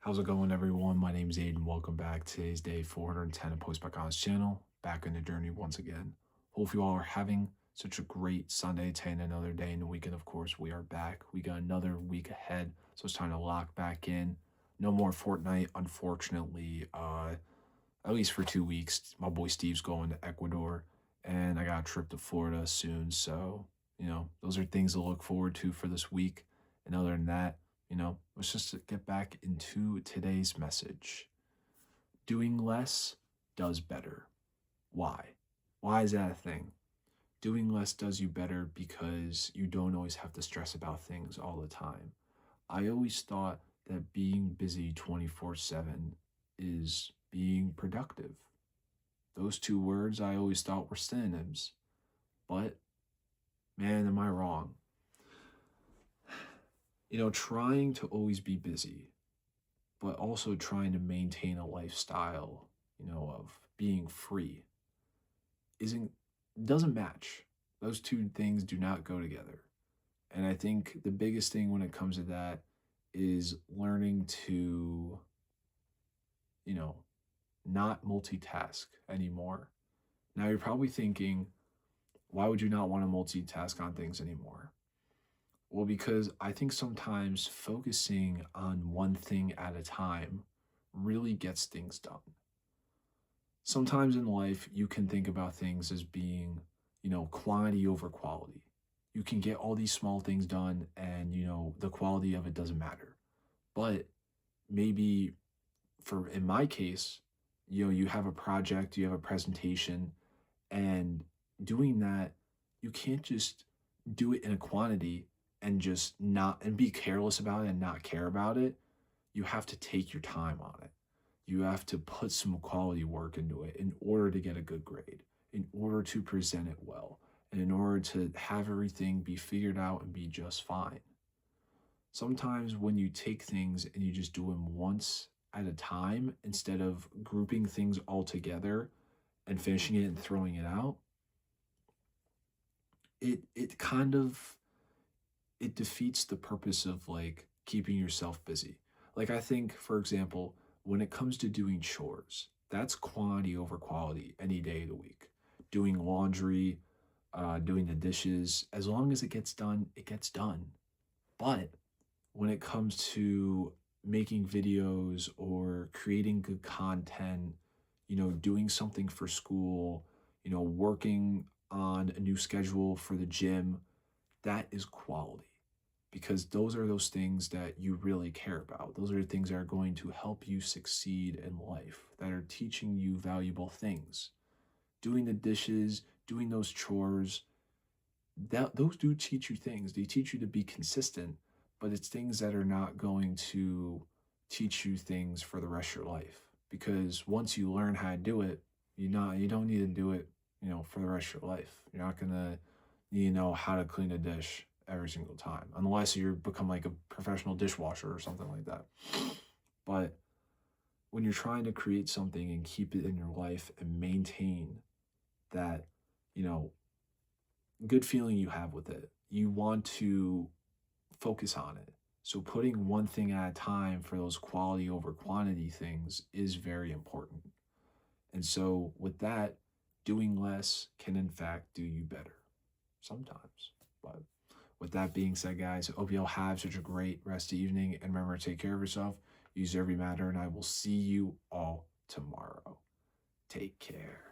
How's it going, everyone? My name's Aiden. Welcome back. Today's day 410 of Postback on his channel. Back on the journey once again. Hope you all are having such a great Sunday to end another day in the weekend. Of course, we are back. We got another week ahead, so it's time to lock back in. No more Fortnite, unfortunately. At least for 2 weeks. My boy Steve's going to Ecuador, and I got a trip to Florida soon. So those are things to look forward to for this week. And other than that, let's just get back into today's message. Doing less does better. Why? Why is that a thing? Doing less does you better because you don't always have to stress about things all the time. I always thought that being busy 24/7 is being productive. Those two words I always thought were synonyms. But man, am I wrong. Trying to always be busy, but also trying to maintain a lifestyle, of being free isn't doesn't match. Those two things do not go together. And I think the biggest thing when it comes to that is learning to, you know, not multitask anymore. Now you're probably thinking, why would you not want to multitask on things anymore? Well, because I think sometimes focusing on one thing at a time really gets things done. Sometimes in life, you can think about things as being, quantity over quality. You can get all these small things done and, the quality of it doesn't matter. But maybe in my case, you have a project, you have a presentation, and doing that, you can't just do it in a quantity and just not and be careless about it and not care about it. You have to take your time on it. You have to put some quality work into it in order to get a good grade, in order to present it well, and in order to have everything be figured out and be just fine. Sometimes when you take things and you just do them once at a time instead of grouping things all together and finishing it and throwing it out, it kind of it defeats the purpose of like keeping yourself busy. Like I think, for example, when it comes to doing chores, that's quantity over quality any day of the week. Doing laundry, doing the dishes, as long as it gets done, it gets done. But when it comes to making videos or creating good content, doing something for school, working on a new schedule for the gym, that is quality because those are those things that you really care about. Those are the things that are going to help you succeed in life, that are teaching you valuable things. Doing the dishes, doing those chores, those do teach you things. They teach you to be consistent, but it's things that are not going to teach you things for the rest of your life. Because once you learn how to do it, you don't need to do it, for the rest of your life. You're not gonna need to know how to clean a dish every single time, unless you become like a professional dishwasher or something like that. But when you're trying to create something and keep it in your life and maintain that, you know, good feeling you have with it, you want to focus on it. So putting one thing at a time for those quality over quantity things is very important. And so with that, doing less can in fact do you better sometimes. But with that being said, guys, I hope you all have such a great rest of the evening. And remember to take care of yourself, use every matter, and I will see you all tomorrow. Take care.